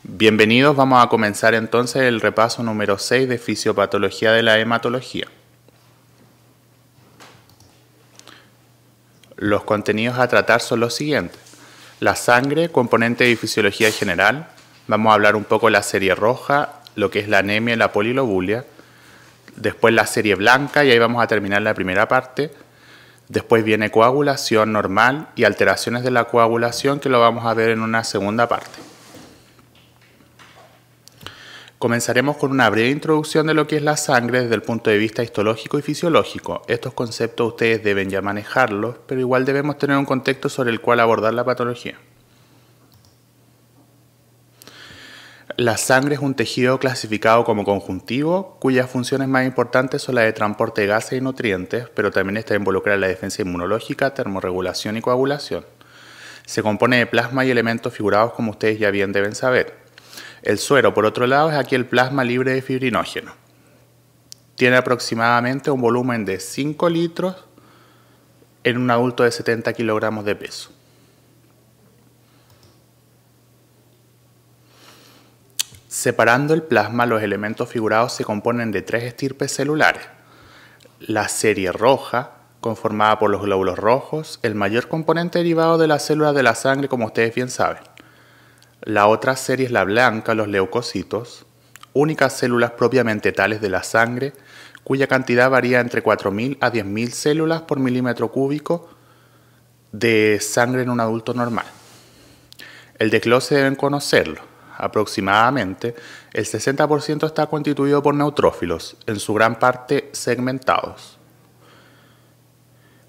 Bienvenidos, vamos a comenzar entonces el repaso número 6 de fisiopatología de la hematología. Los contenidos a tratar son los siguientes. La sangre, componente de fisiología general. Vamos a hablar un poco de la serie roja, lo que es la anemia y la polilobulia. Después la serie blanca y ahí vamos a terminar la primera parte. Después viene coagulación normal y alteraciones de la coagulación, que lo vamos a ver en una segunda parte. Comenzaremos con una breve introducción de lo que es la sangre desde el punto de vista histológico y fisiológico. Estos conceptos ustedes deben ya manejarlos, pero igual debemos tener un contexto sobre el cual abordar la patología. La sangre es un tejido clasificado como conjuntivo, cuyas funciones más importantes son las de transporte de gases y nutrientes, pero también está involucrada en la defensa inmunológica, termorregulación y coagulación. Se compone de plasma y elementos figurados, como ustedes ya bien deben saber. El suero, por otro lado, es aquí el plasma libre de fibrinógeno. Tiene aproximadamente un volumen de 5 litros en un adulto de 70 kilogramos de peso. Separando el plasma, los elementos figurados se componen de 3 estirpes celulares. La serie roja, conformada por los glóbulos rojos, el mayor componente derivado de las células de la sangre, como ustedes bien saben. La otra serie es la blanca, los leucocitos, únicas células propiamente tales de la sangre, cuya cantidad varía entre 4.000 a 10.000 células por milímetro cúbico de sangre en un adulto normal. El desglose deben conocerlo. Aproximadamente el 60% está constituido por neutrófilos, en su gran parte segmentados.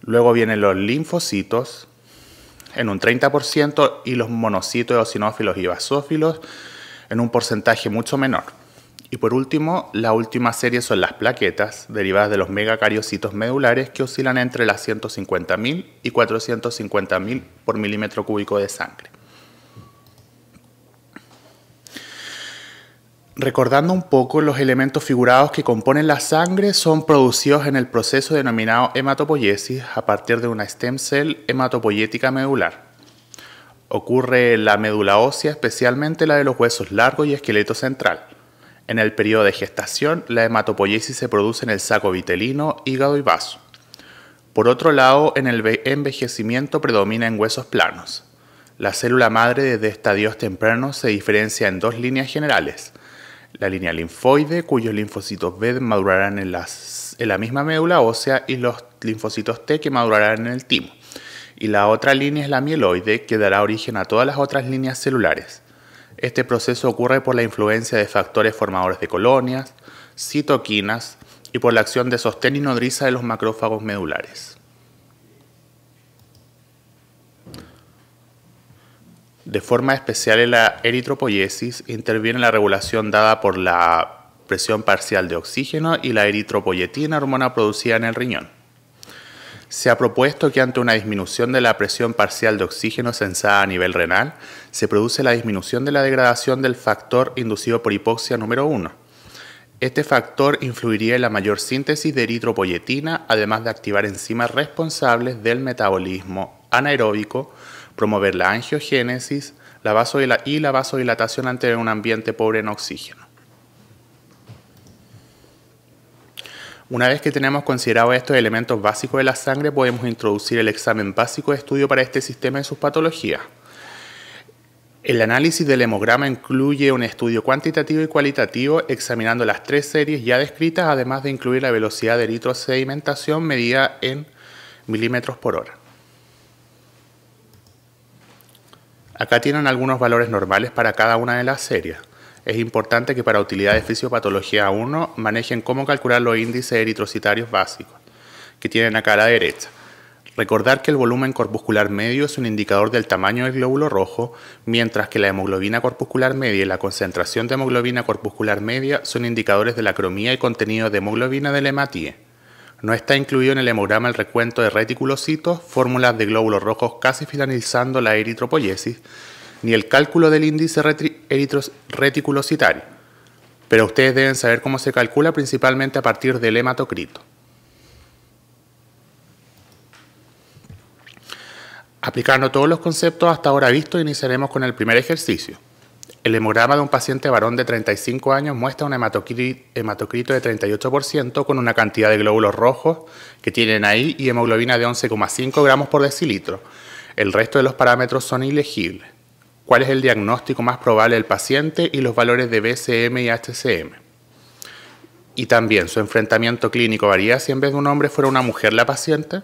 Luego vienen los linfocitos, en un 30%, y los monocitos, eosinófilos y basófilos en un porcentaje mucho menor. Y por último, la última serie son las plaquetas, derivadas de los megacariocitos medulares, que oscilan entre las 150.000 y 450.000 por milímetro cúbico de sangre. Recordando un poco, los elementos figurados que componen la sangre son producidos en el proceso denominado hematopoiesis a partir de una stem cell hematopoyética medular. Ocurre en la médula ósea, especialmente la de los huesos largos y esqueleto central. En el periodo de gestación, la hematopoiesis se produce en el saco vitelino, hígado y vaso. Por otro lado, en el envejecimiento predomina en huesos planos. La célula madre desde estadios tempranos se diferencia en 2 líneas generales. La línea linfoide, cuyos linfocitos B madurarán en la misma médula ósea, y los linfocitos T, que madurarán en el timo. Y la otra línea es la mieloide, que dará origen a todas las otras líneas celulares. Este proceso ocurre por la influencia de factores formadores de colonias, citoquinas y por la acción de sostén y nodriza de los macrófagos medulares. De forma especial, en la eritropoiesis interviene la regulación dada por la presión parcial de oxígeno y la eritropoyetina, hormona producida en el riñón. Se ha propuesto que ante una disminución de la presión parcial de oxígeno sensada a nivel renal, se produce la disminución de la degradación del factor inducido por hipoxia número 1. Este factor influiría en la mayor síntesis de eritropoyetina, además de activar enzimas responsables del metabolismo anaeróbico, promover la angiogénesis y la vasodilatación ante un ambiente pobre en oxígeno. Una vez que tenemos considerados estos elementos básicos de la sangre, podemos introducir el examen básico de estudio para este sistema y sus patologías. El análisis del hemograma incluye un estudio cuantitativo y cualitativo examinando las 3 series ya descritas, además de incluir la velocidad de eritrosedimentación medida en milímetros por hora. Acá tienen algunos valores normales para cada una de las series. Es importante que para utilidad de fisiopatología 1 manejen cómo calcular los índices eritrocitarios básicos, que tienen acá a la derecha. Recordar que el volumen corpuscular medio es un indicador del tamaño del glóbulo rojo, mientras que la hemoglobina corpuscular media y la concentración de hemoglobina corpuscular media son indicadores de la cromía y contenido de hemoglobina del hematíe. No está incluido en el hemograma el recuento de reticulocitos, fórmulas de glóbulos rojos casi finalizando la eritropoiesis, ni el cálculo del índice reticulocitario. Pero ustedes deben saber cómo se calcula, principalmente a partir del hematocrito. Aplicando todos los conceptos hasta ahora vistos, iniciaremos con el primer ejercicio. El hemograma de un paciente varón de 35 años muestra un hematocrito de 38% con una cantidad de glóbulos rojos que tienen ahí y hemoglobina de 11,5 gramos por decilitro. El resto de los parámetros son ilegibles. ¿Cuál es el diagnóstico más probable del paciente y los valores de BCM y HCM? Y también, ¿su enfrentamiento clínico varía si en vez de un hombre fuera una mujer la paciente?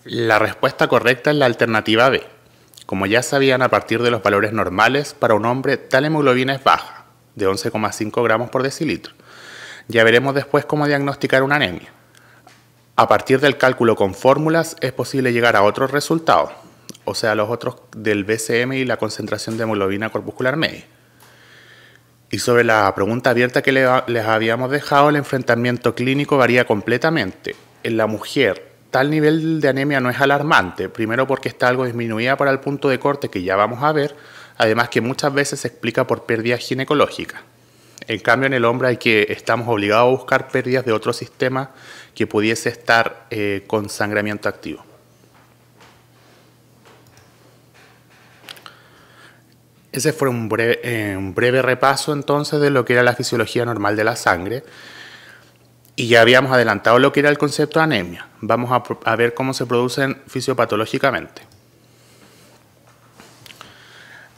La respuesta correcta es la alternativa B. Como ya sabían, a partir de los valores normales, para un hombre tal hemoglobina es baja, de 11,5 gramos por decilitro. Ya veremos después cómo diagnosticar una anemia. A partir del cálculo con fórmulas es posible llegar a otros resultados, o sea, los otros del BCM y la concentración de hemoglobina corpuscular media. Y sobre la pregunta abierta que les habíamos dejado, el enfrentamiento clínico varía completamente. En la mujer, tal nivel de anemia no es alarmante, primero porque está algo disminuida para el punto de corte que ya vamos a ver, además que muchas veces se explica por pérdidas ginecológicas. En cambio, en el hombre estamos obligados a buscar pérdidas de otro sistema que pudiese estar con sangramiento activo. Ese fue un breve repaso entonces de lo que era la fisiología normal de la sangre. Y ya habíamos adelantado lo que era el concepto de anemia. Vamos a ver cómo se producen fisiopatológicamente.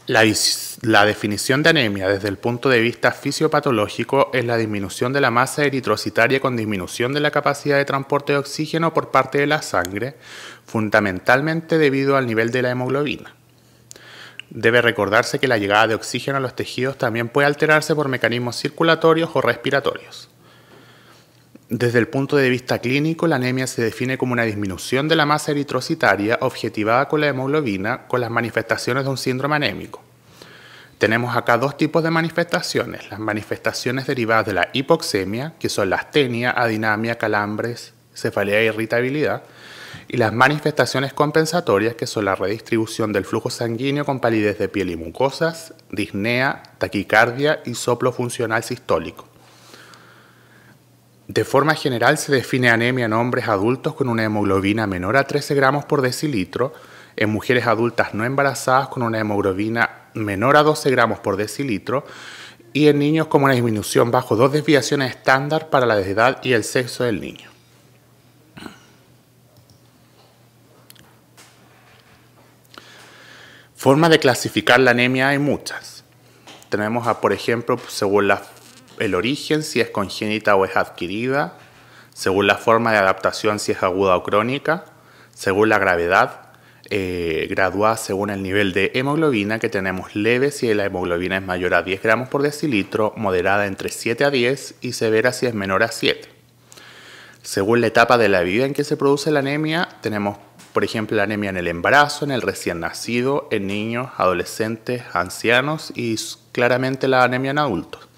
La definición de anemia desde el punto de vista fisiopatológico es la disminución de la masa eritrocitaria con disminución de la capacidad de transporte de oxígeno por parte de la sangre, fundamentalmente debido al nivel de la hemoglobina. Debe recordarse que la llegada de oxígeno a los tejidos también puede alterarse por mecanismos circulatorios o respiratorios. Desde el punto de vista clínico, la anemia se define como una disminución de la masa eritrocitaria objetivada con la hemoglobina con las manifestaciones de un síndrome anémico. Tenemos acá dos tipos de manifestaciones: las manifestaciones derivadas de la hipoxemia, que son la astenia, adinamia, calambres, cefalea e irritabilidad, y las manifestaciones compensatorias, que son la redistribución del flujo sanguíneo con palidez de piel y mucosas, disnea, taquicardia y soplo funcional sistólico. De forma general se define anemia en hombres adultos con una hemoglobina menor a 13 gramos por decilitro, en mujeres adultas no embarazadas con una hemoglobina menor a 12 gramos por decilitro y en niños con una disminución bajo 2 desviaciones estándar para la edad y el sexo del niño. Formas de clasificar la anemia hay muchas. Tenemos, por ejemplo, según el origen, si es congénita o es adquirida, según la forma de adaptación, si es aguda o crónica, según la gravedad, graduada según el nivel de hemoglobina, que tenemos leve si la hemoglobina es mayor a 10 gramos por decilitro, moderada entre 7 a 10 y severa si es menor a 7. Según la etapa de la vida en que se produce la anemia, tenemos, por ejemplo, la anemia en el embarazo, en el recién nacido, en niños, adolescentes, ancianos y claramente la anemia en adultos.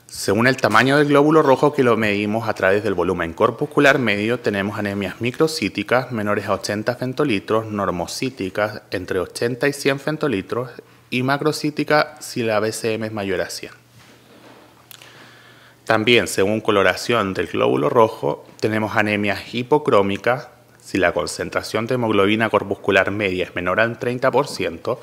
Según el tamaño del glóbulo rojo, que lo medimos a través del volumen corpuscular medio, tenemos anemias microcíticas menores a 80 fentolitros, normocíticas entre 80 y 100 fentolitros y macrocíticas si la BCM es mayor a 100. También, según coloración del glóbulo rojo, tenemos anemias hipocrómicas si la concentración de hemoglobina corpuscular media es menor al 30%,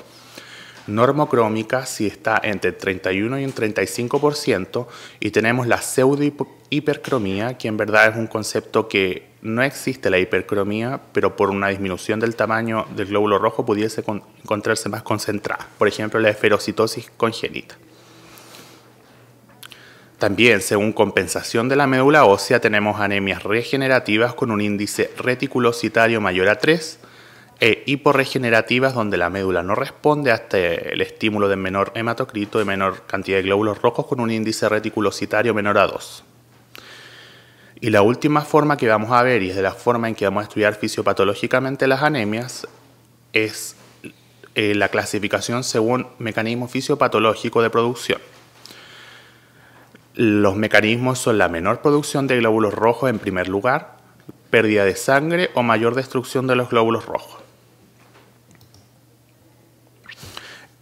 normocrómica si está entre 31 y un 35%, y tenemos la pseudohipercromía, que en verdad es un concepto que no existe la hipercromía, pero por una disminución del tamaño del glóbulo rojo pudiese encontrarse más concentrada, por ejemplo la esferocitosis congénita. También, según compensación de la médula ósea, tenemos anemias regenerativas con un índice reticulocitario mayor a 3, e hiporregenerativas donde la médula no responde hasta el estímulo de menor hematocrito y menor cantidad de glóbulos rojos con un índice reticulocitario menor a 2. Y la última forma que vamos a ver, y es de la forma en que vamos a estudiar fisiopatológicamente las anemias, es la clasificación según mecanismo fisiopatológico de producción. Los mecanismos son la menor producción de glóbulos rojos en primer lugar, pérdida de sangre o mayor destrucción de los glóbulos rojos.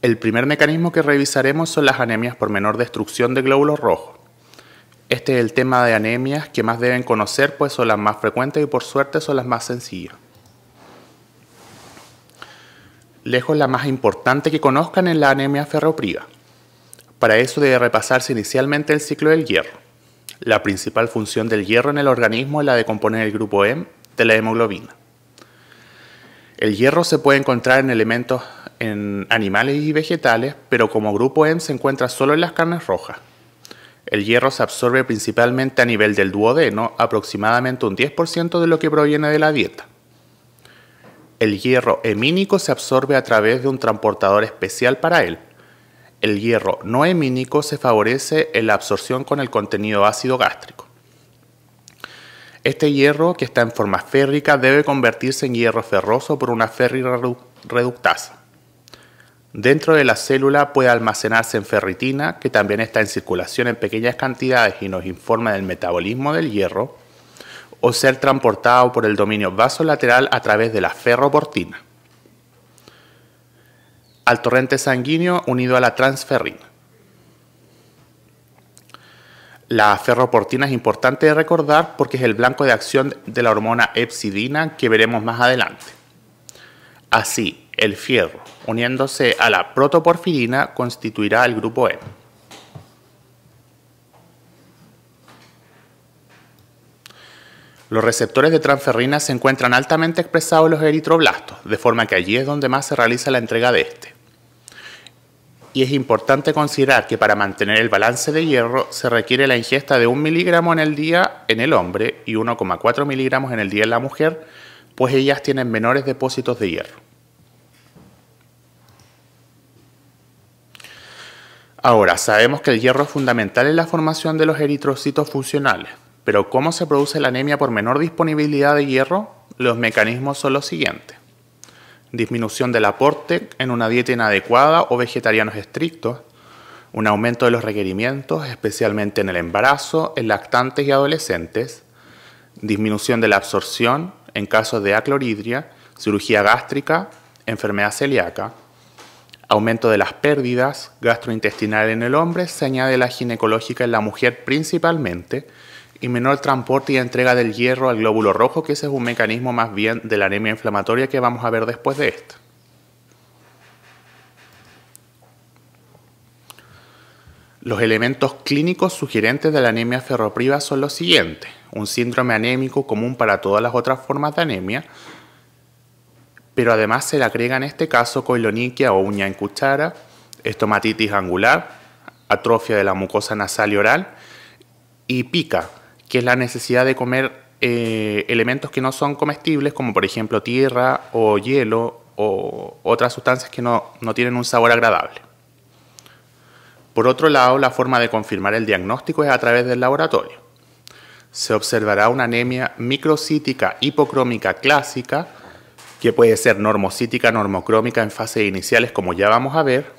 El primer mecanismo que revisaremos son las anemias por menor destrucción de glóbulos rojos. Este es el tema de anemias que más deben conocer, pues son las más frecuentes y por suerte son las más sencillas. lejos la más importante que conozcan es la anemia ferropriva. Para eso debe repasarse inicialmente el ciclo del hierro. La principal función del hierro en el organismo es la de componer el grupo M de la hemoglobina. El hierro se puede encontrar en elementos en animales y vegetales, pero como grupo M se encuentra solo en las carnes rojas. El hierro se absorbe principalmente a nivel del duodeno, aproximadamente un 10% de lo que proviene de la dieta. El hierro hemínico se absorbe a través de un transportador especial para él. El hierro no hemínico se favorece en la absorción con el contenido ácido gástrico. Este hierro, que está en forma férrica, debe convertirse en hierro ferroso por una ferrirreductasa. Dentro de la célula puede almacenarse en ferritina, que también está en circulación en pequeñas cantidades y nos informa del metabolismo del hierro, o ser transportado por el dominio vasolateral a través de la ferroportina, al torrente sanguíneo unido a la transferrina. La ferroportina es importante de recordar porque es el blanco de acción de la hormona hepcidina que veremos más adelante. Así, el fierro, uniéndose a la protoporfirina, constituirá el grupo M. Los receptores de transferrina se encuentran altamente expresados en los eritroblastos, de forma que allí es donde más se realiza la entrega de este. Y es importante considerar que para mantener el balance de hierro se requiere la ingesta de 1 miligramo en el día en el hombre y 1,4 miligramos en el día en la mujer, pues ellas tienen menores depósitos de hierro. Ahora, sabemos que el hierro es fundamental en la formación de los eritrocitos funcionales. Pero ¿cómo se produce la anemia por menor disponibilidad de hierro? Los mecanismos son los siguientes. Disminución del aporte en una dieta inadecuada o vegetarianos estrictos, un aumento de los requerimientos, especialmente en el embarazo, en lactantes y adolescentes, disminución de la absorción en casos de acloridria, cirugía gástrica, enfermedad celíaca, aumento de las pérdidas gastrointestinales en el hombre, se añade la ginecológica en la mujer principalmente, y menor transporte y entrega del hierro al glóbulo rojo, que ese es un mecanismo más bien de la anemia inflamatoria que vamos a ver después de esta. Los elementos clínicos sugerentes de la anemia ferropriva son los siguientes. Un síndrome anémico común para todas las otras formas de anemia, pero además se le agrega en este caso coiloniquia o uña en cuchara, estomatitis angular, atrofia de la mucosa nasal y oral y pica, que es la necesidad de comer elementos que no son comestibles, como por ejemplo tierra o hielo o otras sustancias que no tienen un sabor agradable. Por otro lado, la forma de confirmar el diagnóstico es a través del laboratorio. Se observará una anemia microcítica hipocrómica clásica, que puede ser normocítica, normocrómica en fases iniciales, como ya vamos a ver,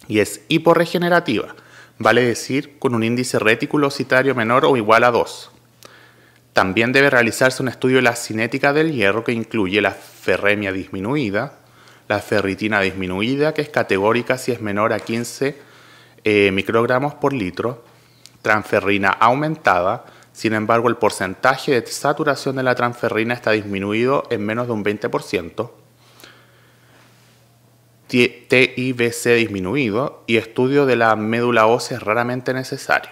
y es hiporregenerativa, vale decir con un índice reticulocitario menor o igual a 2. También debe realizarse un estudio de la cinética del hierro que incluye la ferremia disminuida, la ferritina disminuida, que es categórica si es menor a 15 microgramos por litro, transferrina aumentada, sin embargo el porcentaje de saturación de la transferrina está disminuido en menos de un 20%, TIBC disminuido y estudio de la médula ósea es raramente necesario,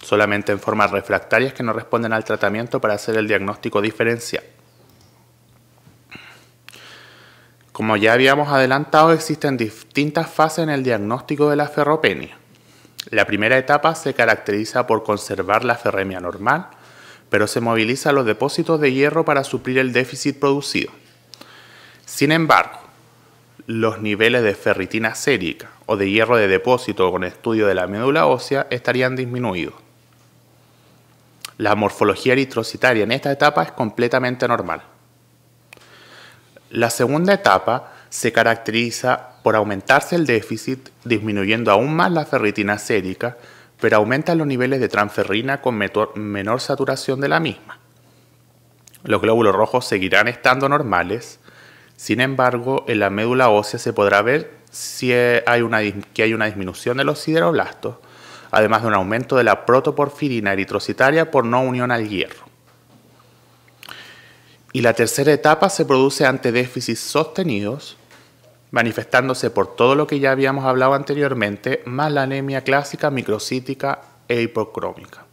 solamente en formas refractarias que no responden al tratamiento para hacer el diagnóstico diferencial. Como ya habíamos adelantado, existen distintas fases en el diagnóstico de la ferropenia. La primera etapa se caracteriza por conservar la ferremia normal, pero se movilizan los depósitos de hierro para suplir el déficit producido. Sin embargo, los niveles de ferritina sérica o de hierro de depósito con estudio de la médula ósea estarían disminuidos. La morfología eritrocitaria en esta etapa es completamente normal. La segunda etapa se caracteriza por aumentarse el déficit, disminuyendo aún más la ferritina sérica, pero aumentan los niveles de transferrina con menor saturación de la misma. Los glóbulos rojos seguirán estando normales. Sin embargo, en la médula ósea se podrá ver que hay una disminución de los sideroblastos, además de un aumento de la protoporfirina eritrocitaria por no unión al hierro. Y la tercera etapa se produce ante déficits sostenidos, manifestándose por todo lo que ya habíamos hablado anteriormente, más la anemia clásica, microcítica e hipocrómica.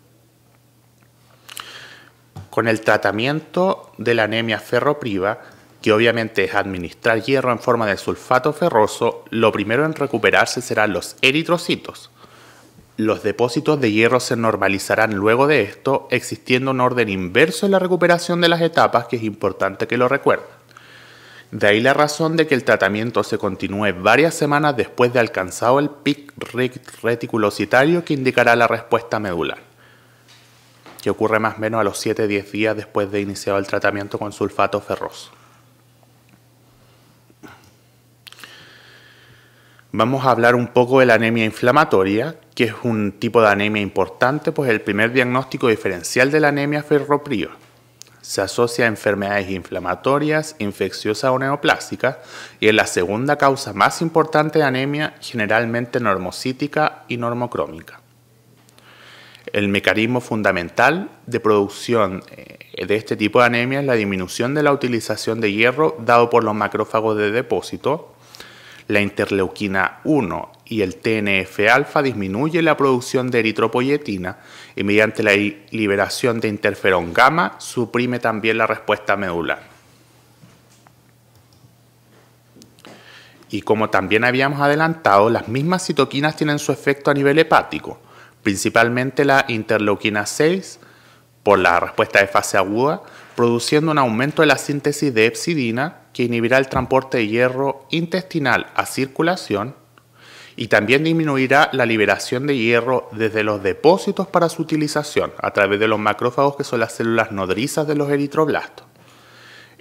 Con el tratamiento de la anemia ferropriva, que obviamente es administrar hierro en forma de sulfato ferroso, lo primero en recuperarse serán los eritrocitos. Los depósitos de hierro se normalizarán luego de esto, existiendo un orden inverso en la recuperación de las etapas, que es importante que lo recuerden. De ahí la razón de que el tratamiento se continúe varias semanas después de alcanzado el pic reticulocitario que indicará la respuesta medular, que ocurre más o menos a los 7-10 días después de iniciado el tratamiento con sulfato ferroso. Vamos a hablar un poco de la anemia inflamatoria, que es un tipo de anemia importante, pues el primer diagnóstico diferencial de la anemia ferropriva. Se asocia a enfermedades inflamatorias, infecciosas o neoplásicas, y es la segunda causa más importante de anemia, generalmente normocítica y normocrómica. El mecanismo fundamental de producción de este tipo de anemia es la disminución de la utilización de hierro dado por los macrófagos de depósito. La interleuquina 1 y el TNF-alfa disminuye la producción de eritropoyetina y mediante la liberación de interferón gamma suprime también la respuesta medular. Y como también habíamos adelantado, las mismas citoquinas tienen su efecto a nivel hepático, principalmente la interleuquina 6 por la respuesta de fase aguda, produciendo un aumento de la síntesis de hepcidina que inhibirá el transporte de hierro intestinal a circulación y también disminuirá la liberación de hierro desde los depósitos para su utilización a través de los macrófagos, que son las células nodrizas de los eritroblastos.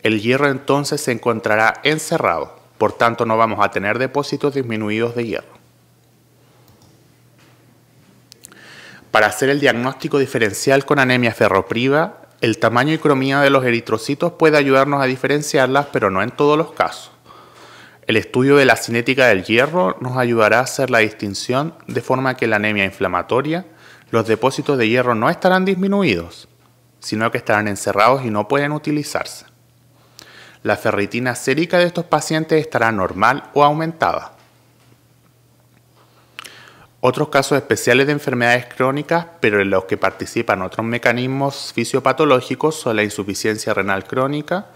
El hierro entonces se encontrará encerrado, por tanto no vamos a tener depósitos disminuidos de hierro. Para hacer el diagnóstico diferencial con anemia ferropriva, el tamaño y cromía de los eritrocitos puede ayudarnos a diferenciarlas, pero no en todos los casos. El estudio de la cinética del hierro nos ayudará a hacer la distinción, de forma que en la anemia inflamatoria los depósitos de hierro no estarán disminuidos, sino que estarán encerrados y no pueden utilizarse. La ferritina sérica de estos pacientes estará normal o aumentada. Otros casos especiales de enfermedades crónicas, pero en los que participan otros mecanismos fisiopatológicos, son la insuficiencia renal crónica,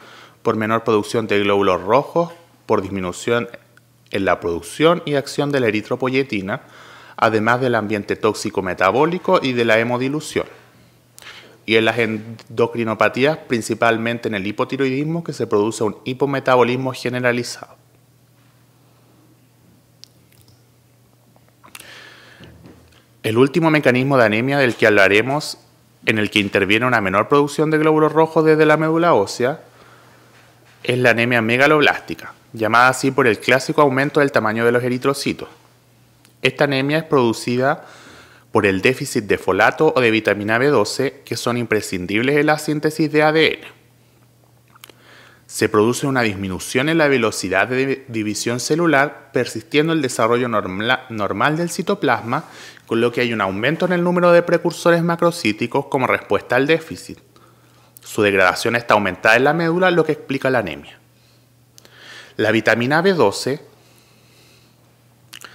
por menor producción de glóbulos rojos, por disminución en la producción y acción de la eritropoyetina, además del ambiente tóxico metabólico y de la hemodilución. Y en las endocrinopatías, principalmente en el hipotiroidismo, que se produce un hipometabolismo generalizado. El último mecanismo de anemia del que hablaremos, en el que interviene una menor producción de glóbulos rojos desde la médula ósea, es la anemia megaloblástica, llamada así por el clásico aumento del tamaño de los eritrocitos. Esta anemia es producida por el déficit de folato o de vitamina B12, que son imprescindibles en la síntesis de ADN. Se produce una disminución en la velocidad de división celular, persistiendo el desarrollo normal del citoplasma, con lo que hay un aumento en el número de precursores macrocíticos como respuesta al déficit. Su degradación está aumentada en la médula, lo que explica la anemia. La vitamina B12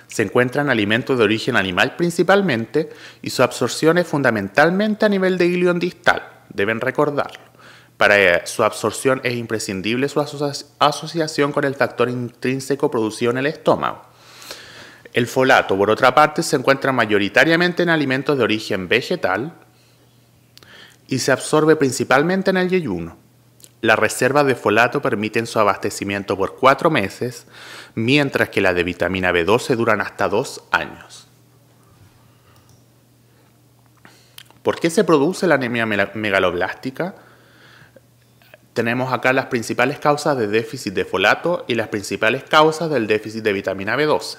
se encuentra en alimentos de origen animal principalmente y su absorción es fundamentalmente a nivel de ilion distal, deben recordarlo. Para su absorción es imprescindible su asociación con el factor intrínseco producido en el estómago. El folato, por otra parte, se encuentra mayoritariamente en alimentos de origen vegetal y se absorbe principalmente en el yeyuno. Las reservas de folato permiten su abastecimiento por 4 meses, mientras que las de vitamina B12 duran hasta 2 años. ¿Por qué se produce la anemia megaloblástica? Tenemos acá las principales causas de déficit de folato y las principales causas del déficit de vitamina B12.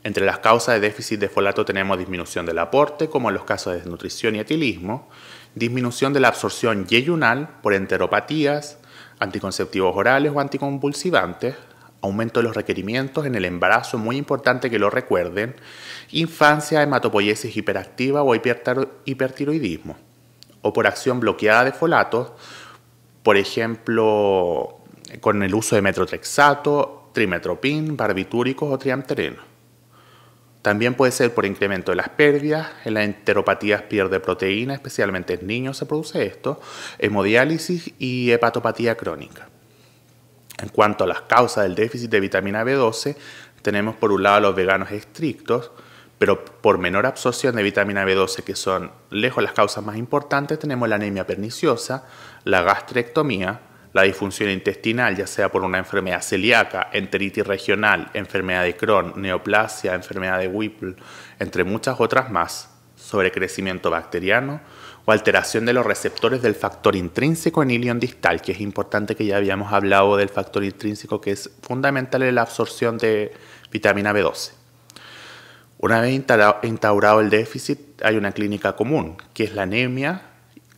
Entre las causas de déficit de folato tenemos disminución del aporte, como en los casos de desnutrición y etilismo, disminución de la absorción yeyunal por enteropatías, anticonceptivos orales o anticonvulsivantes, aumento de los requerimientos en el embarazo, muy importante que lo recuerden, infancia, hematopoiesis hiperactiva o hipertiroidismo, o por acción bloqueada de folatos, por ejemplo, con el uso de metotrexato trimetoprim, barbitúricos o triamterenos. También puede ser por incremento de las pérdidas, en las enteropatías pierde proteína, especialmente en niños se produce esto, hemodiálisis y hepatopatía crónica. En cuanto a las causas del déficit de vitamina B12, tenemos por un lado los veganos estrictos, pero por menor absorción de vitamina B12, que son lejos las causas más importantes, tenemos la anemia perniciosa, la gastrectomía, la disfunción intestinal, ya sea por una enfermedad celíaca, enteritis regional, enfermedad de Crohn, neoplasia, enfermedad de Whipple, entre muchas otras más, sobrecrecimiento bacteriano o alteración de los receptores del factor intrínseco en ilion distal, que es importante, que ya habíamos hablado del factor intrínseco, que es fundamental en la absorción de vitamina B12. Una vez instaurado el déficit, hay una clínica común, que es la anemia,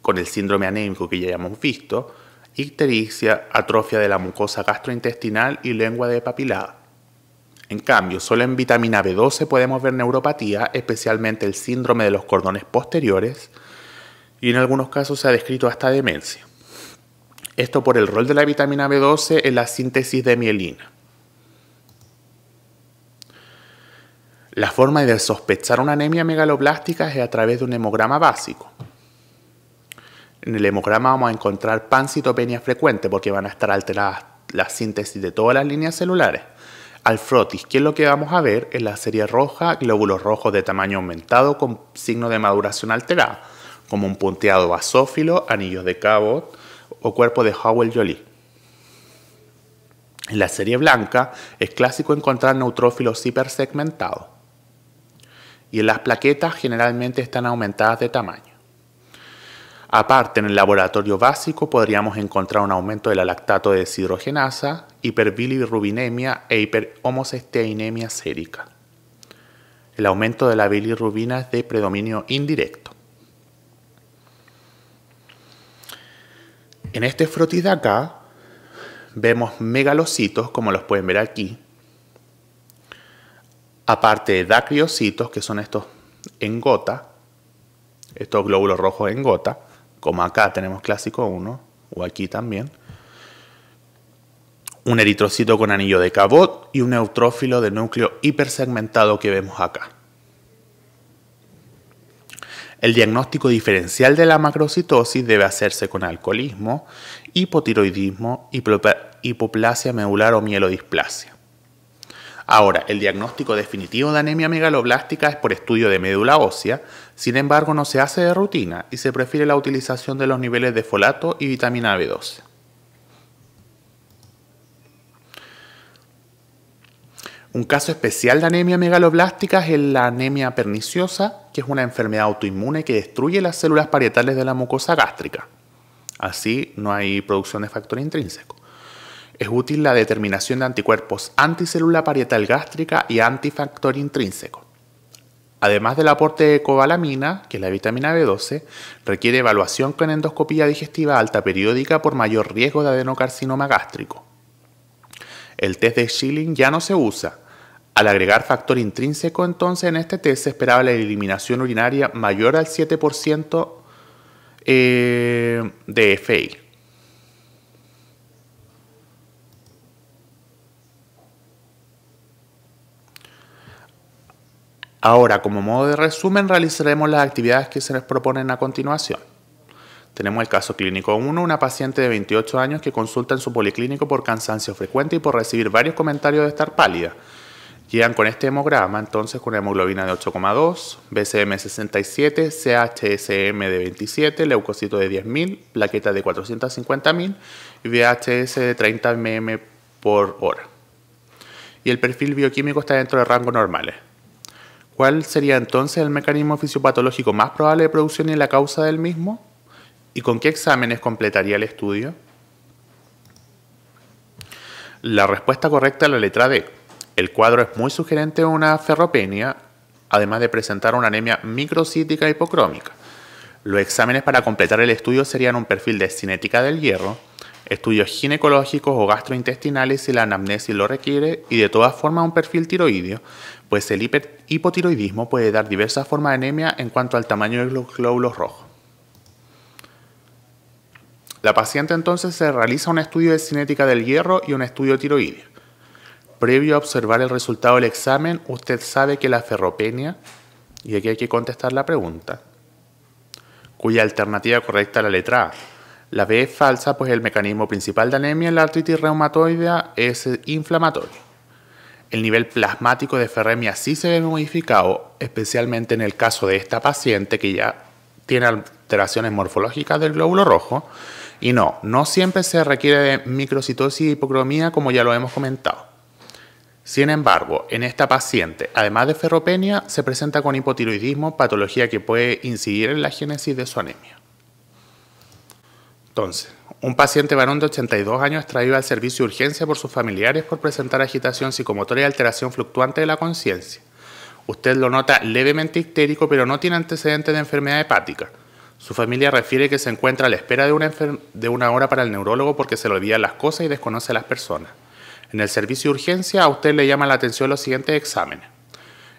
con el síndrome anémico que ya hemos visto, ictericia, atrofia de la mucosa gastrointestinal y lengua de papilada. En cambio, solo en vitamina B12 podemos ver neuropatía, especialmente el síndrome de los cordones posteriores, y en algunos casos se ha descrito hasta demencia. Esto por el rol de la vitamina B12 en la síntesis de mielina. La forma de sospechar una anemia megaloblástica es a través de un hemograma básico. En el hemograma vamos a encontrar pancitopenia frecuente porque van a estar alteradas la síntesis de todas las líneas celulares. Al frotis, ¿qué es lo que vamos a ver? En la serie roja, glóbulos rojos de tamaño aumentado con signo de maduración alterada, como un punteado basófilo, anillos de Cabot o cuerpo de Howell-Joly. En la serie blanca es clásico encontrar neutrófilos hipersegmentados. Y en las plaquetas generalmente están aumentadas de tamaño. Aparte, en el laboratorio básico podríamos encontrar un aumento de la lactato de deshidrogenasa, hiperbilirrubinemia e hiperhomocisteinemia sérica. El aumento de la bilirrubina es de predominio indirecto. En este frotis de acá vemos megalocitos, como los pueden ver aquí, aparte de dacriocitos, que son estos en gota, estos glóbulos rojos en gota, como acá tenemos clásico 1, o aquí también, un eritrocito con anillo de Cabot y un neutrófilo de núcleo hipersegmentado que vemos acá. El diagnóstico diferencial de la macrocitosis debe hacerse con alcoholismo, hipotiroidismo, hipoplasia medular o mielodisplasia. Ahora, el diagnóstico definitivo de anemia megaloblástica es por estudio de médula ósea, sin embargo no se hace de rutina y se prefiere la utilización de los niveles de folato y vitamina B12. Un caso especial de anemia megaloblástica es la anemia perniciosa, que es una enfermedad autoinmune que destruye las células parietales de la mucosa gástrica. Así no hay producción de factor intrínseco. Es útil la determinación de anticuerpos anticélula parietal gástrica y antifactor intrínseco. Además del aporte de cobalamina, que es la vitamina B12, requiere evaluación con endoscopía digestiva alta periódica por mayor riesgo de adenocarcinoma gástrico. El test de Schilling ya no se usa. Al agregar factor intrínseco, entonces en este test se esperaba la eliminación urinaria mayor al 7% de FI. Ahora, como modo de resumen, realizaremos las actividades que se nos proponen a continuación. Tenemos el caso clínico 1, una paciente de 28 años que consulta en su policlínico por cansancio frecuente y por recibir varios comentarios de estar pálida. Llegan con este hemograma, entonces, con una hemoglobina de 8,2, BCM 67, CHSM de 27, leucocito de 10.000, plaqueta de 450.000 y VHS de 30 mm por hora. Y el perfil bioquímico está dentro de rangos normales. ¿Cuál sería entonces el mecanismo fisiopatológico más probable de producción y la causa del mismo? ¿Y con qué exámenes completaría el estudio? La respuesta correcta es la letra D. El cuadro es muy sugerente de una ferropenia, además de presentar una anemia microcítica hipocrómica. Los exámenes para completar el estudio serían un perfil de cinética del hierro, estudios ginecológicos o gastrointestinales si la anamnesis lo requiere y de todas formas un perfil tiroideo, pues el hipotiroidismo puede dar diversas formas de anemia en cuanto al tamaño de los glóbulos rojos. La paciente entonces se realiza un estudio de cinética del hierro y un estudio tiroideo. previo a observar el resultado del examen, usted sabe que la ferropenia, y aquí hay que contestar la pregunta, cuya alternativa correcta es la letra A. La B es falsa, pues el mecanismo principal de anemia en la artritis reumatoidea es inflamatorio. El nivel plasmático de ferremia sí se ve modificado, especialmente en el caso de esta paciente que ya tiene alteraciones morfológicas del glóbulo rojo. Y no siempre se requiere de microcitosis y hipocromía, como ya lo hemos comentado. Sin embargo, en esta paciente, además de ferropenia, se presenta con hipotiroidismo, patología que puede incidir en la génesis de su anemia. Entonces, un paciente varón de 82 años es traído al servicio de urgencia por sus familiares por presentar agitación psicomotora y alteración fluctuante de la conciencia. Usted lo nota levemente histérico, pero no tiene antecedentes de enfermedad hepática. Su familia refiere que se encuentra a la espera de una hora para el neurólogo porque se le olvidan las cosas y desconoce a las personas. En el servicio de urgencia a usted le llama la atención los siguientes exámenes: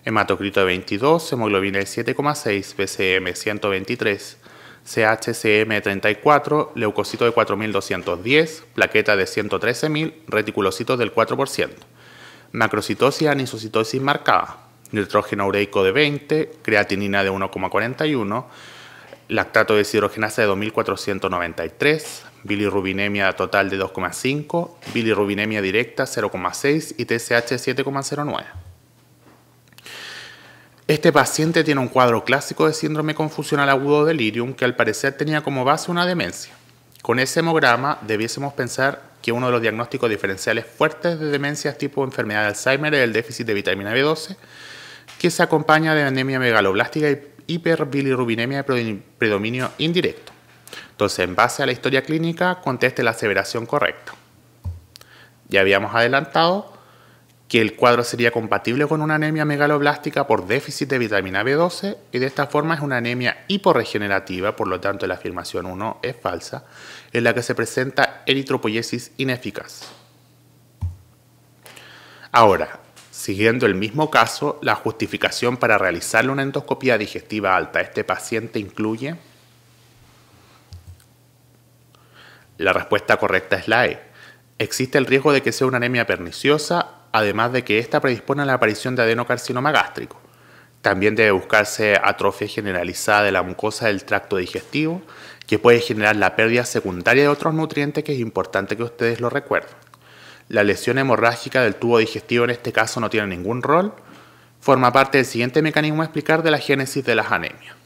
hematocrito de 22, hemoglobina de 7,6, BCM 123, CHCM de 34, leucocito de 4210, plaqueta de 113.000, reticulocitos del 4%, macrocitosis anisocitosis marcada, nitrógeno ureico de 20, creatinina de 1,41, lactato de deshidrogenasa de 2493, bilirrubinemia total de 2,5, bilirrubinemia directa 0,6 y TSH 7,09. Este paciente tiene un cuadro clásico de síndrome confusional agudo delirium que al parecer tenía como base una demencia. Con ese hemograma debiésemos pensar que uno de los diagnósticos diferenciales fuertes de demencias tipo enfermedad de Alzheimer es el déficit de vitamina B12, que se acompaña de anemia megaloblástica y hiperbilirrubinemia de predominio indirecto. Entonces, en base a la historia clínica, conteste la aseveración correcta. Ya habíamos adelantado que el cuadro sería compatible con una anemia megaloblástica por déficit de vitamina B12 y de esta forma es una anemia hiporregenerativa, por lo tanto la afirmación 1 es falsa, en la que se presenta eritropoiesis ineficaz. Ahora, siguiendo el mismo caso, la justificación para realizarle una endoscopía digestiva alta a este paciente incluye. La respuesta correcta es la E. Existe el riesgo de que sea una anemia perniciosa, además de que esta predispone a la aparición de adenocarcinoma gástrico. También debe buscarse atrofia generalizada de la mucosa del tracto digestivo, que puede generar la pérdida secundaria de otros nutrientes, que es importante que ustedes lo recuerden. La lesión hemorrágica del tubo digestivo en este caso no tiene ningún rol, forma parte del siguiente mecanismo a explicar de la génesis de las anemias.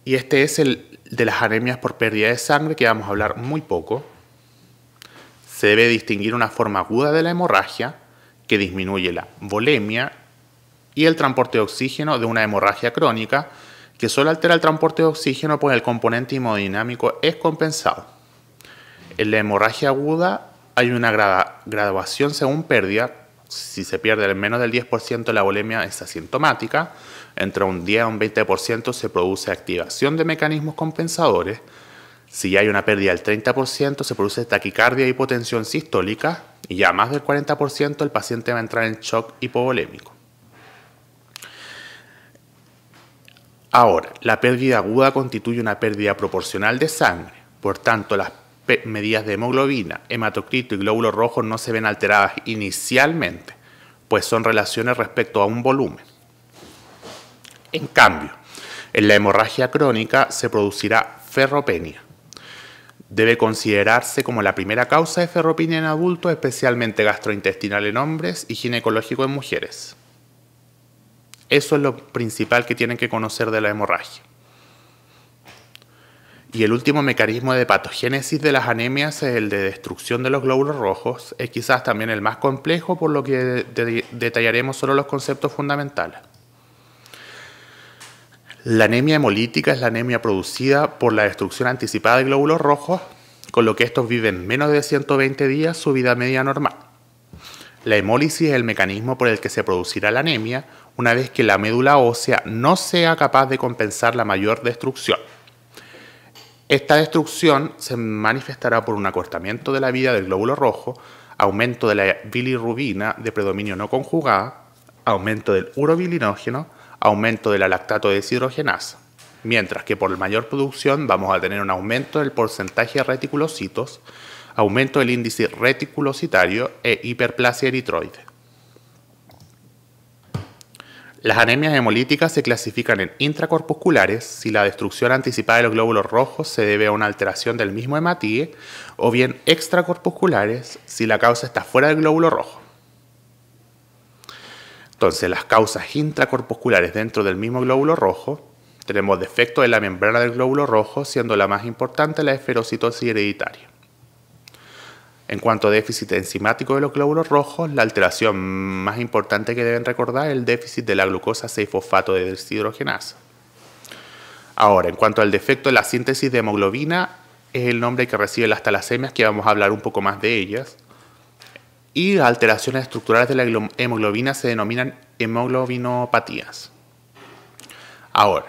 Y este es el de las anemias por pérdida de sangre, que vamos a hablar muy poco. Se debe distinguir una forma aguda de la hemorragia, que disminuye la volemia, y el transporte de oxígeno de una hemorragia crónica, que solo altera el transporte de oxígeno pues el componente hemodinámico es compensado. En la hemorragia aguda hay una graduación según pérdida. Si se pierde el menos del 10% la volemia es asintomática. Entre un 10 a un 20% se produce activación de mecanismos compensadores. Si hay una pérdida del 30% se produce taquicardia y hipotensión sistólica. Y ya más del 40% el paciente va a entrar en shock hipovolémico. Ahora, la pérdida aguda constituye una pérdida proporcional de sangre. Por tanto, las medidas de hemoglobina, hematocrito y glóbulos rojos no se ven alteradas inicialmente, pues son relaciones respecto a un volumen. En cambio, en la hemorragia crónica se producirá ferropenia. Debe considerarse como la primera causa de ferropenia en adultos, especialmente gastrointestinal en hombres y ginecológico en mujeres. Eso es lo principal que tienen que conocer de la hemorragia. Y el último mecanismo de patogénesis de las anemias es el de destrucción de los glóbulos rojos. Es quizás también el más complejo, por lo que detallaremos solo los conceptos fundamentales. La anemia hemolítica es la anemia producida por la destrucción anticipada de glóbulos rojos, con lo que estos viven menos de 120 días su vida media normal. La hemólisis es el mecanismo por el que se producirá la anemia una vez que la médula ósea no sea capaz de compensar la mayor destrucción. Esta destrucción se manifestará por un acortamiento de la vida del glóbulo rojo, aumento de la bilirrubina de predominio no conjugada, aumento del urobilinógeno, aumento de la lactato de deshidrogenasa, mientras que por mayor producción vamos a tener un aumento del porcentaje de reticulocitos, aumento del índice reticulocitario e hiperplasia eritroide. Las anemias hemolíticas se clasifican en intracorpusculares si la destrucción anticipada de los glóbulos rojos se debe a una alteración del mismo hematíe, o bien extracorpusculares si la causa está fuera del glóbulo rojo. Entonces, las causas intracorpusculares dentro del mismo glóbulo rojo, tenemos defecto de la membrana del glóbulo rojo, siendo la más importante la esferocitosis hereditaria. En cuanto a déficit enzimático de los glóbulos rojos, la alteración más importante que deben recordar es el déficit de la glucosa 6-fosfato de deshidrogenasa. Ahora, en cuanto al defecto de la síntesis de hemoglobina, es el nombre que reciben las talasemias, que vamos a hablar un poco más de ellas. Y las alteraciones estructurales de la hemoglobina se denominan hemoglobinopatías. Ahora,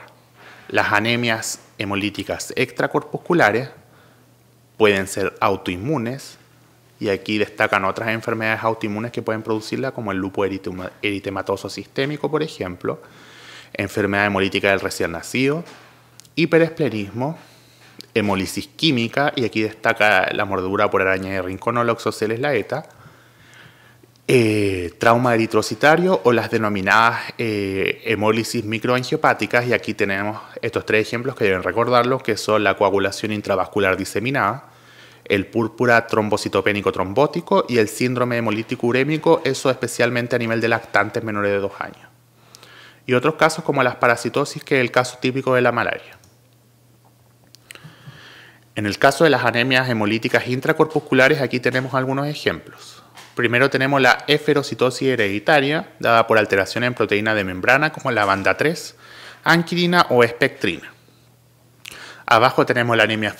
las anemias hemolíticas extracorpusculares pueden ser autoinmunes, y aquí destacan otras enfermedades autoinmunes que pueden producirla, como el lupus eritematoso sistémico, por ejemplo, enfermedad hemolítica del recién nacido, hiperesplenismo, hemólisis química, y aquí destaca la mordedura por araña de rincón o Loxoceles laeta, trauma eritrocitario o las denominadas hemólisis microangiopáticas, y aquí tenemos estos tres ejemplos que deben recordarlos, que son la coagulación intravascular diseminada, el púrpura trombocitopénico trombótico y el síndrome hemolítico urémico, eso especialmente a nivel de lactantes menores de 2 años. Y otros casos como las parasitosis, que es el caso típico de la malaria. En el caso de las anemias hemolíticas intracorpusculares, aquí tenemos algunos ejemplos. Primero tenemos la esferocitosis hereditaria, dada por alteración en proteína de membrana como la banda 3, anquilina o espectrina. Abajo tenemos la anemia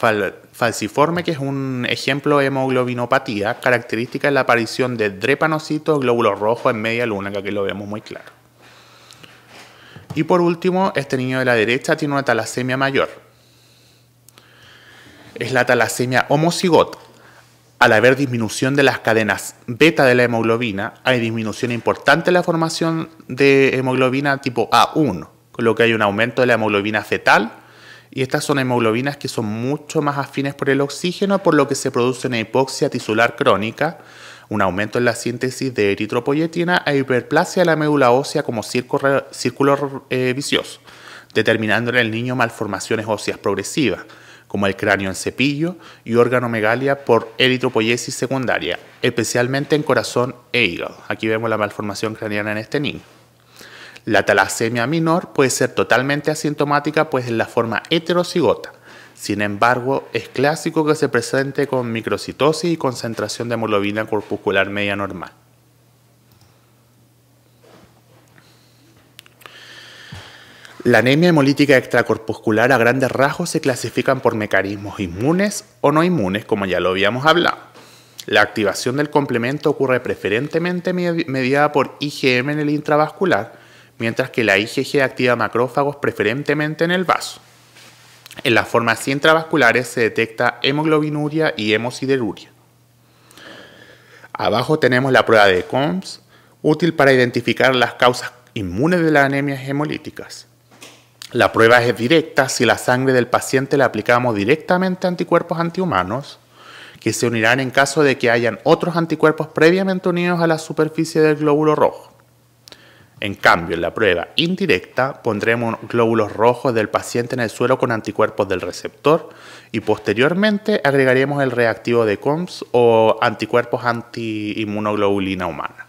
falciforme, que es un ejemplo de hemoglobinopatía, característica de la aparición de drepanocitos, glóbulos rojos en media luna, que aquí lo vemos muy claro. Y por último, este niño de la derecha tiene una talasemia mayor. Es la talasemia homocigota. Al haber disminución de las cadenas beta de la hemoglobina, hay disminución importante en la formación de hemoglobina tipo A1, con lo que hay un aumento de la hemoglobina fetal, y estas son hemoglobinas que son mucho más afines por el oxígeno, por lo que se produce una hipoxia tisular crónica, un aumento en la síntesis de eritropoyetina e hiperplasia de la médula ósea como círculo vicioso, determinando en el niño malformaciones óseas progresivas, como el cráneo en cepillo y organomegalia por eritropoiesis secundaria, especialmente en corazón e hígado. Aquí vemos la malformación craneana en este niño. La talasemia menor puede ser totalmente asintomática, pues es la forma heterocigota. Sin embargo, es clásico que se presente con microcitosis y concentración de hemoglobina corpuscular media normal. La anemia hemolítica extracorpuscular a grandes rasgos se clasifican por mecanismos inmunes o no inmunes, como ya lo habíamos hablado. La activación del complemento ocurre preferentemente mediada por IgM en el intravascular, mientras que la IgG activa macrófagos preferentemente en el vaso. En las formas intravasculares se detecta hemoglobinuria y hemosideruria. Abajo tenemos la prueba de Coombs, útil para identificar las causas inmunes de las anemias hemolíticas. La prueba es directa si la sangre del paciente le aplicamos directamente anticuerpos antihumanos, que se unirán en caso de que hayan otros anticuerpos previamente unidos a la superficie del glóbulo rojo. En cambio, en la prueba indirecta pondremos glóbulos rojos del paciente en el suelo con anticuerpos del receptor y posteriormente agregaremos el reactivo de Coombs o anticuerpos anti-inmunoglobulina humana.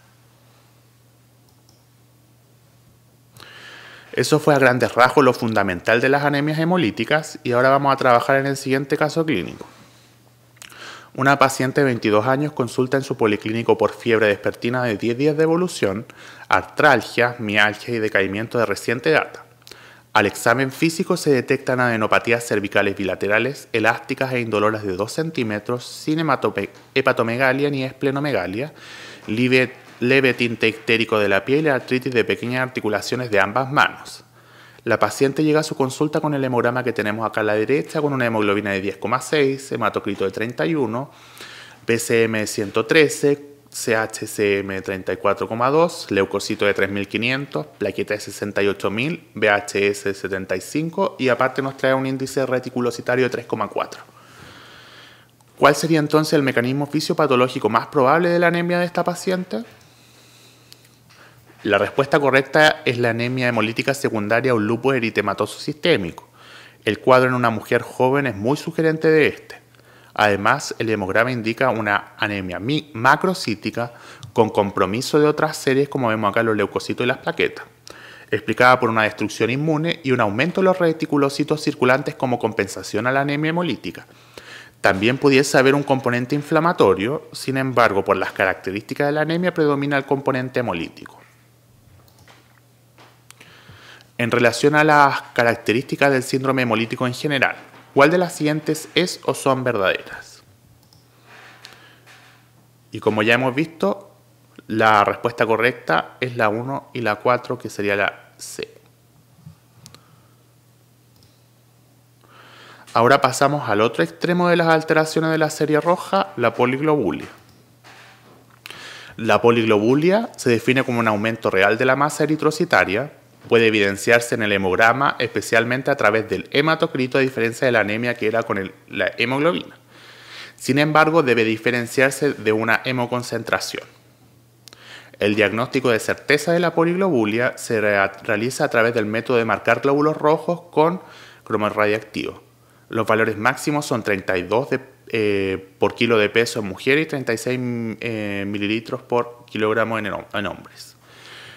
Eso fue a grandes rasgos lo fundamental de las anemias hemolíticas, y ahora vamos a trabajar en el siguiente caso clínico. Una paciente de 22 años consulta en su policlínico por fiebre vespertina de 10 días de evolución, artralgia, mialgia y decaimiento de reciente data. Al examen físico se detectan adenopatías cervicales bilaterales, elásticas e indoloras de 2 centímetros, sin hepatomegalia ni esplenomegalia, leve tinte ictérico de la piel y artritis de pequeñas articulaciones de ambas manos. La paciente llega a su consulta con el hemograma que tenemos acá a la derecha, con una hemoglobina de 10,6, hematocrito de 31, PCM de 113, CHCM de 34,2, leucocito de 3.500, plaqueta de 68.000, VHS de 75 y aparte nos trae un índice reticulocitario de 3,4. ¿Cuál sería entonces el mecanismo fisiopatológico más probable de la anemia de esta paciente? La respuesta correcta es la anemia hemolítica secundaria o lupus eritematoso sistémico. El cuadro en una mujer joven es muy sugerente de este. Además, el hemograma indica una anemia macrocítica con compromiso de otras series, como vemos acá los leucocitos y las plaquetas, explicada por una destrucción inmune y un aumento de los reticulocitos circulantes como compensación a la anemia hemolítica. También pudiese haber un componente inflamatorio, sin embargo, por las características de la anemia predomina el componente hemolítico. En relación a las características del síndrome hemolítico en general, ¿cuál de las siguientes es o son verdaderas? Y como ya hemos visto, la respuesta correcta es la 1 y la 4, que sería la C. Ahora pasamos al otro extremo de las alteraciones de la serie roja, la poliglobulia. La poliglobulia se define como un aumento real de la masa eritrocitaria. Puede evidenciarse en el hemograma, especialmente a través del hematocrito, a diferencia de la anemia que era con la hemoglobina. Sin embargo, debe diferenciarse de una hemoconcentración. El diagnóstico de certeza de la poliglobulia se realiza a través del método de marcar glóbulos rojos con cromo radiactivo. Los valores máximos son 32 por kilo de peso en mujeres y 36 mililitros por kilogramo en hombres.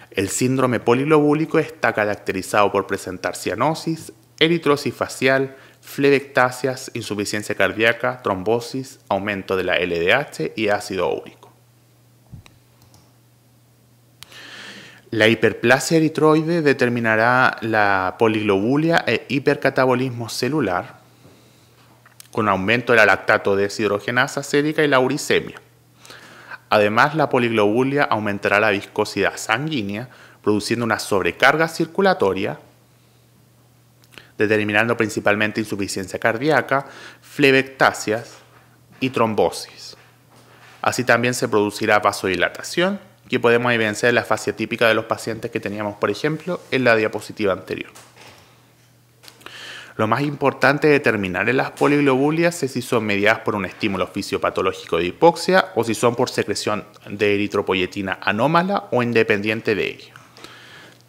El síndrome poliglobúlico está caracterizado por presentar cianosis, eritrosis facial, flebectasias, insuficiencia cardíaca, trombosis, aumento de la LDH y ácido úrico. La hiperplasia eritroide determinará la poliglobulia e hipercatabolismo celular, con aumento de la lactato deshidrogenasa sérica y la uricemia. Además, la poliglobulia aumentará la viscosidad sanguínea, produciendo una sobrecarga circulatoria, determinando principalmente insuficiencia cardíaca, flebectasias y trombosis. Así también se producirá vasodilatación, que podemos evidenciar en la fase típica de los pacientes que teníamos, por ejemplo, en la diapositiva anterior. Lo más importante de determinar en las poliglobulias es si son mediadas por un estímulo fisiopatológico de hipoxia o si son por secreción de eritropoyetina anómala o independiente de ella.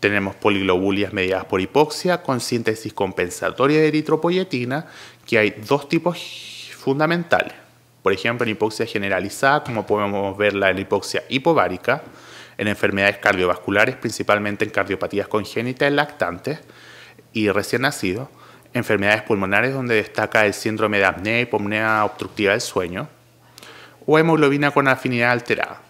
Tenemos poliglobulias mediadas por hipoxia con síntesis compensatoria de eritropoyetina, que hay dos tipos fundamentales. Por ejemplo, en hipoxia generalizada, como podemos verla en la hipoxia hipovárica, en enfermedades cardiovasculares, principalmente en cardiopatías congénitas en lactantes y recién nacidos, enfermedades pulmonares donde destaca el síndrome de apnea y hipopnea obstructiva del sueño, o hemoglobina con afinidad alterada.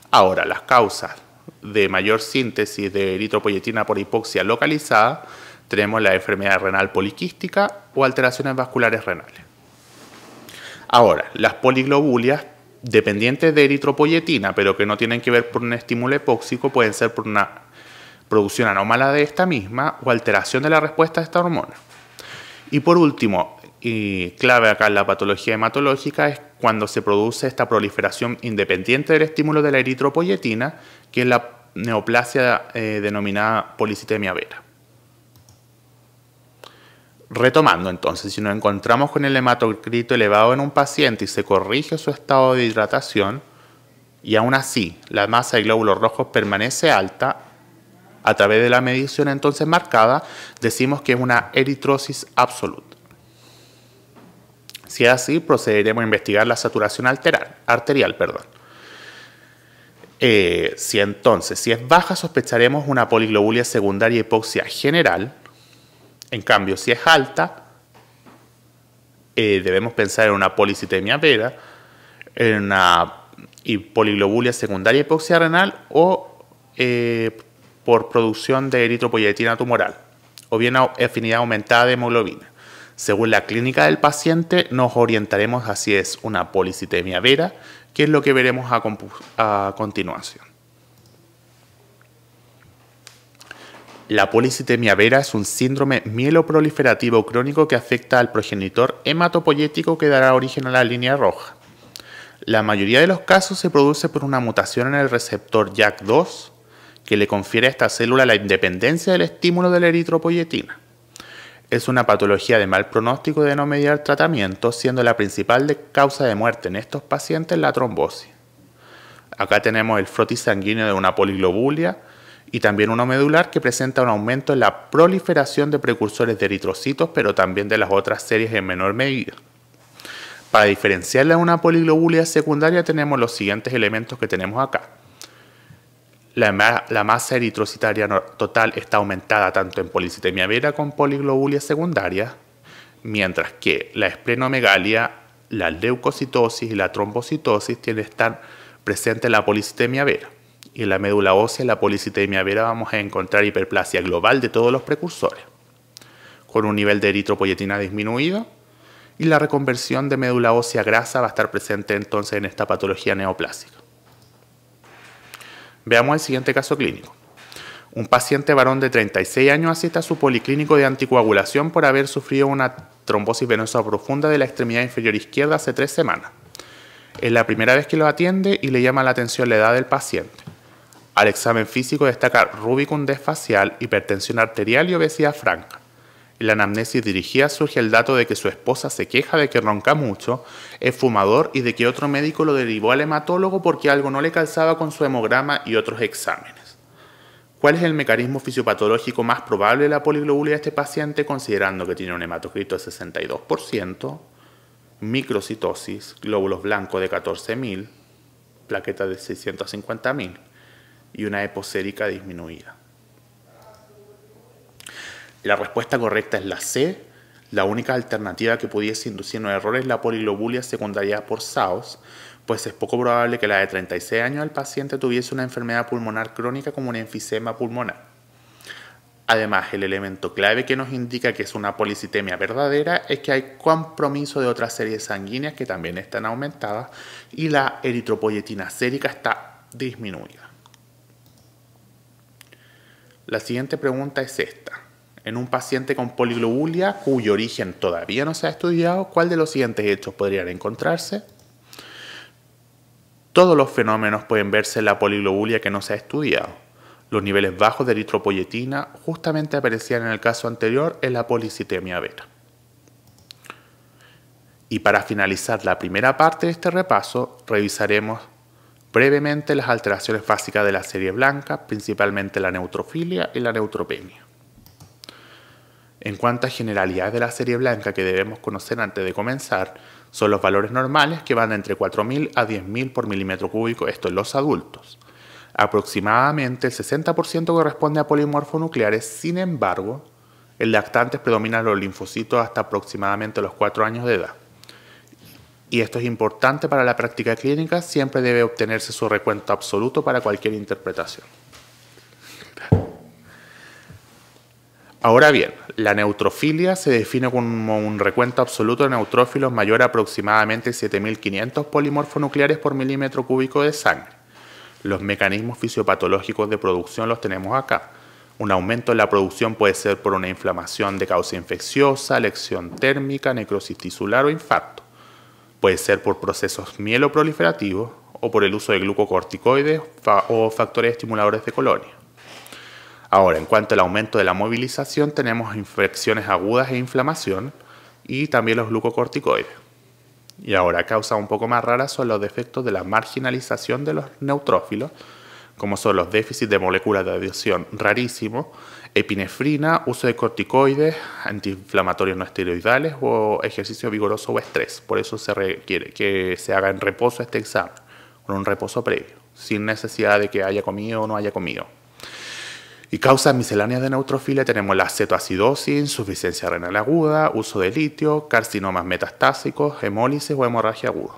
Ahora, las causas de mayor síntesis de eritropoyetina por hipoxia localizada, tenemos la enfermedad renal poliquística o alteraciones vasculares renales. Ahora, las poliglobulias dependientes de eritropoyetina, pero que no tienen que ver por un estímulo hipóxico, pueden ser por una producción anómala de esta misma o alteración de la respuesta a esta hormona. Y por último, y clave acá en la patología hematológica, es cuando se produce esta proliferación independiente del estímulo de la eritropoyetina, que es la neoplasia denominada policitemia vera. Retomando entonces, si nos encontramos con el hematocrito elevado en un paciente y se corrige su estado de hidratación, y aún así la masa de glóbulos rojos permanece alta, a través de la medición entonces marcada, decimos que es una eritrosis absoluta. Si es así, procederemos a investigar la saturación arterial. Si es baja, sospecharemos una poliglobulia secundaria hipoxia general. En cambio, si es alta, debemos pensar en una policitemia vera, en una poliglobulia secundaria hipoxia renal o por producción de eritropoyetina tumoral, o bien afinidad aumentada de hemoglobina. Según la clínica del paciente, nos orientaremos a si es una policitemia vera, que es lo que veremos a continuación. La policitemia vera es un síndrome mieloproliferativo crónico que afecta al progenitor hematopoyético que dará origen a la línea roja. La mayoría de los casos se produce por una mutación en el receptor JAK2, que le confiere a esta célula la independencia del estímulo de la eritropoyetina. Es una patología de mal pronóstico de no mediar tratamiento, siendo la principal causa de muerte en estos pacientes la trombosis. Acá tenemos el frotis sanguíneo de una poliglobulia y también uno medular que presenta un aumento en la proliferación de precursores de eritrocitos, pero también de las otras series en menor medida. Para diferenciarla de una poliglobulia secundaria tenemos los siguientes elementos que tenemos acá. La masa eritrocitaria total está aumentada tanto en policitemia vera como en poliglobulia secundaria, mientras que la esplenomegalia, la leucocitosis y la trombocitosis tienen que estar presentes en la policitemia vera. Y en la médula ósea, en la policitemia vera, vamos a encontrar hiperplasia global de todos los precursores, con un nivel de eritropoyetina disminuido, y la reconversión de médula ósea grasa va a estar presente entonces en esta patología neoplásica. Veamos el siguiente caso clínico. Un paciente varón de 36 años asiste a su policlínico de anticoagulación por haber sufrido una trombosis venosa profunda de la extremidad inferior izquierda hace 3 semanas. Es la primera vez que lo atiende y le llama la atención la edad del paciente. Al examen físico destaca rubicundez facial, hipertensión arterial y obesidad franca. En la anamnesis dirigida surge el dato de que su esposa se queja de que ronca mucho, es fumador y de que otro médico lo derivó al hematólogo porque algo no le calzaba con su hemograma y otros exámenes. ¿Cuál es el mecanismo fisiopatológico más probable de la poliglobulia de este paciente, considerando que tiene un hematocrito de 62%, microcitosis, glóbulos blancos de 14.000, plaquetas de 650.000 y una eposérica disminuida? La respuesta correcta es la C. La única alternativa que pudiese inducir un error es la poliglobulia secundaria por SAOS, pues es poco probable que a la de 36 años el paciente tuviese una enfermedad pulmonar crónica como un enfisema pulmonar. Además, el elemento clave que nos indica que es una policitemia verdadera es que hay compromiso de otras series sanguíneas que también están aumentadas y la eritropoyetina sérica está disminuida. La siguiente pregunta es esta. En un paciente con poliglobulia cuyo origen todavía no se ha estudiado, ¿cuál de los siguientes hechos podrían encontrarse? Todos los fenómenos pueden verse en la poliglobulia que no se ha estudiado. Los niveles bajos de eritropoyetina justamente aparecían en el caso anterior en la policitemia vera. Y para finalizar la primera parte de este repaso, revisaremos brevemente las alteraciones básicas de la serie blanca, principalmente la neutrofilia y la neutropenia. En cuanto a generalidades de la serie blanca que debemos conocer antes de comenzar, son los valores normales que van de entre 4.000 a 10.000 por milímetro cúbico, esto en los adultos. Aproximadamente el 60% corresponde a polimorfonucleares, sin embargo, en lactantes predominan los linfocitos hasta aproximadamente los 4 años de edad. Y esto es importante para la práctica clínica, siempre debe obtenerse su recuento absoluto para cualquier interpretación. Ahora bien, la neutrofilia se define como un recuento absoluto de neutrófilos mayor a aproximadamente 7.500 polimorfonucleares por milímetro cúbico de sangre. Los mecanismos fisiopatológicos de producción los tenemos acá. Un aumento en la producción puede ser por una inflamación de causa infecciosa, lesión térmica, necrosis tisular o infarto. Puede ser por procesos mieloproliferativos o por el uso de glucocorticoides o factores estimuladores de colonia. Ahora, en cuanto al aumento de la movilización, tenemos infecciones agudas e inflamación y también los glucocorticoides. Y ahora, causas un poco más raras son los defectos de la marginalización de los neutrófilos, como son los déficits de moléculas de adhesión rarísimos, epinefrina, uso de corticoides, antiinflamatorios no esteroidales o ejercicio vigoroso o estrés. Por eso se requiere que se haga en reposo este examen, con un reposo previo, sin necesidad de que haya comido o no haya comido. Y causas misceláneas de neutrofilia tenemos la cetoacidosis, insuficiencia renal aguda, uso de litio, carcinomas metastásicos, hemólisis o hemorragia aguda.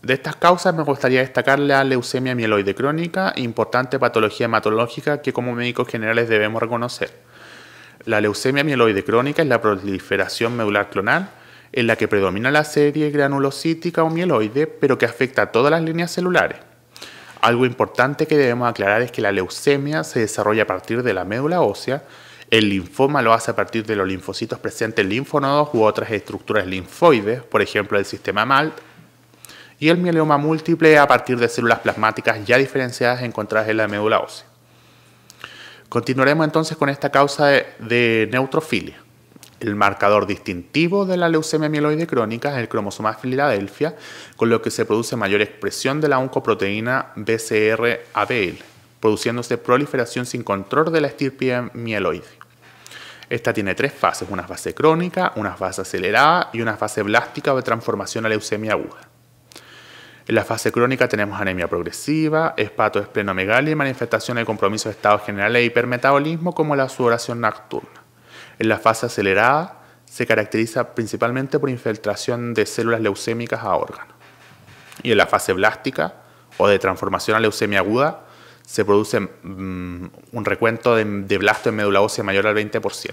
De estas causas me gustaría destacar la leucemia mieloide crónica, importante patología hematológica que como médicos generales debemos reconocer. La leucemia mieloide crónica es la proliferación medular clonal en la que predomina la serie granulocítica o mieloide, pero que afecta a todas las líneas celulares. Algo importante que debemos aclarar es que la leucemia se desarrolla a partir de la médula ósea, el linfoma lo hace a partir de los linfocitos presentes en linfonodos u otras estructuras linfoides, por ejemplo el sistema MALT, y el mieloma múltiple a partir de células plasmáticas ya diferenciadas encontradas en la médula ósea. Continuaremos entonces con esta causa de neutrofilia. El marcador distintivo de la leucemia mieloide crónica es el cromosoma Filadelfia, con lo que se produce mayor expresión de la oncoproteína BCR-ABL, produciéndose proliferación sin control de la estirpe mieloide. Esta tiene tres fases, una fase crónica, una fase acelerada y una fase blástica o de transformación a leucemia aguda. En la fase crónica tenemos anemia progresiva, hepatoesplenomegalia y manifestaciones de compromiso de estado general e hipermetabolismo como la sudoración nocturna. En la fase acelerada se caracteriza principalmente por infiltración de células leucémicas a órganos. Y en la fase blástica o de transformación a leucemia aguda se produce un recuento de blasto en médula ósea mayor al 20%.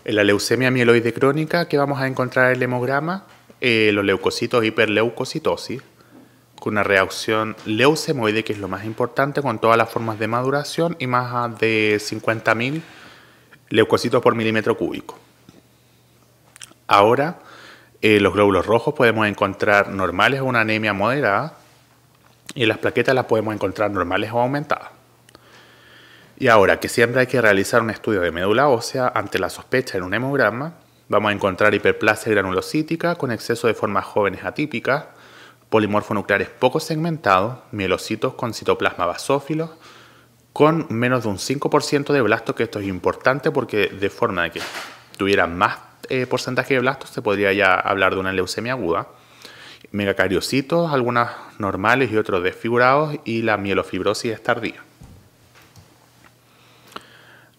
En la leucemia mieloide crónica, ¿qué vamos a encontrar en el hemograma? Los leucocitos hiperleucocitosis, con una reacción leucemoide, que es lo más importante, con todas las formas de maduración y más de 50.000 leucocitos por milímetro cúbico. Ahora, los glóbulos rojos podemos encontrar normales o una anemia moderada, y las plaquetas las podemos encontrar normales o aumentadas. Y ahora, que siempre hay que realizar un estudio de médula ósea ante la sospecha en un hemograma, vamos a encontrar hiperplasia granulocítica con exceso de formas jóvenes atípicas, polimorfonucleares poco segmentados, mielocitos con citoplasma basófilo, con menos de un 5% de blastos, que esto es importante porque de forma de que tuvieran más porcentaje de blastos se podría ya hablar de una leucemia aguda. Megacariocitos, algunas normales y otros desfigurados, y la mielofibrosis es tardía.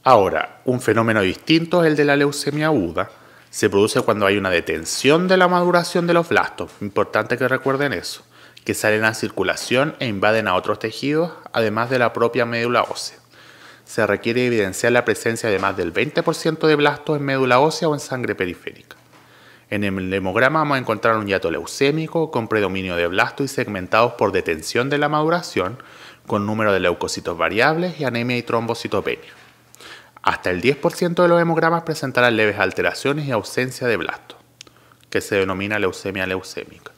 Ahora, un fenómeno distinto es el de la leucemia aguda. Se produce cuando hay una detención de la maduración de los blastos, importante que recuerden eso, que salen a circulación e invaden a otros tejidos, además de la propia médula ósea. Se requiere evidenciar la presencia de más del 20% de blastos en médula ósea o en sangre periférica. En el hemograma vamos a encontrar un hiato leucémico con predominio de blastos y segmentados por detención de la maduración, con número de leucocitos variables y anemia y trombocitopenia. Hasta el 10% de los hemogramas presentarán leves alteraciones y ausencia de blastos, que se denomina leucemia leucémica.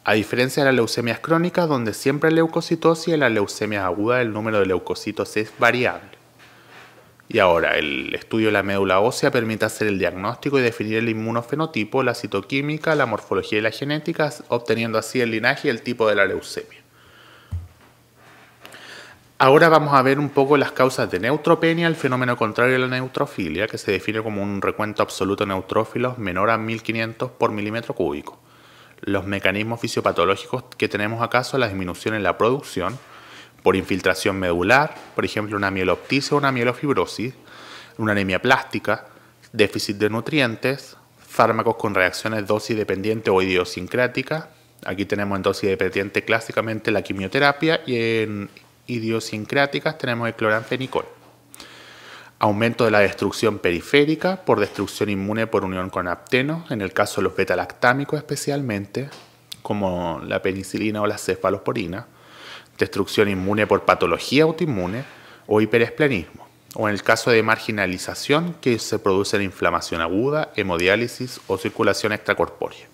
A diferencia de las leucemias crónicas, donde siempre hay leucocitosis, en las leucemias agudas el número de leucocitos es variable. Y ahora, el estudio de la médula ósea permite hacer el diagnóstico y definir el inmunofenotipo, la citoquímica, la morfología y la genética, obteniendo así el linaje y el tipo de la leucemia. Ahora vamos a ver un poco las causas de neutropenia, el fenómeno contrario a la neutrofilia, que se define como un recuento absoluto de neutrófilos menor a 1500 por milímetro cúbico. Los mecanismos fisiopatológicos que tenemos acá son la disminución en la producción, por infiltración medular, por ejemplo una mieloptisis o una mielofibrosis, una anemia plástica, déficit de nutrientes, fármacos con reacciones dosis dependiente o idiosincráticas. Aquí tenemos en dosis dependiente clásicamente la quimioterapia y en idiosincráticas tenemos el cloranfenicol. Aumento de la destrucción periférica por destrucción inmune por unión con aptenos, en el caso de los betalactámicos especialmente, como la penicilina o la cefalosporina. Destrucción inmune por patología autoinmune o hiperesplenismo, o en el caso de marginalización, que se produce en inflamación aguda, hemodiálisis o circulación extracorpórea.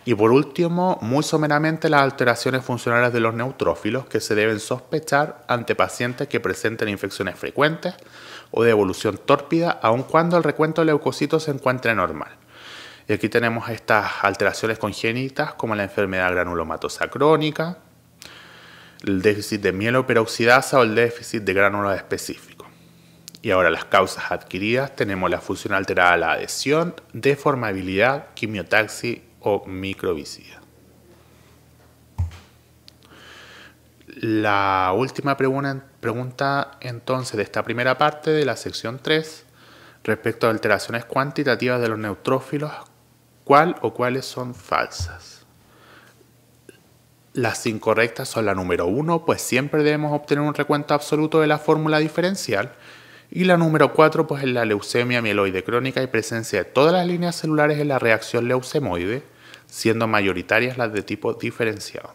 Y por último, muy someramente, las alteraciones funcionales de los neutrófilos, que se deben sospechar ante pacientes que presenten infecciones frecuentes o de evolución tórpida, aun cuando el recuento de leucocitos se encuentre normal. Y aquí tenemos estas alteraciones congénitas como la enfermedad granulomatosa crónica, el déficit de mieloperoxidasa o el déficit de gránulos específicos. Y ahora las causas adquiridas tenemos la función alterada a la adhesión, deformabilidad, quimiotaxis o microvicida. La última pregunta entonces de esta primera parte de la sección 3, respecto a alteraciones cuantitativas de los neutrófilos, ¿cuál o cuáles son falsas? Las incorrectas son la número 1, pues siempre debemos obtener un recuento absoluto de la fórmula diferencial, y la número 4, pues en la leucemia mieloide crónica hay presencia de todas las líneas celulares en la reacción leucemoide, siendo mayoritarias las de tipo diferenciado.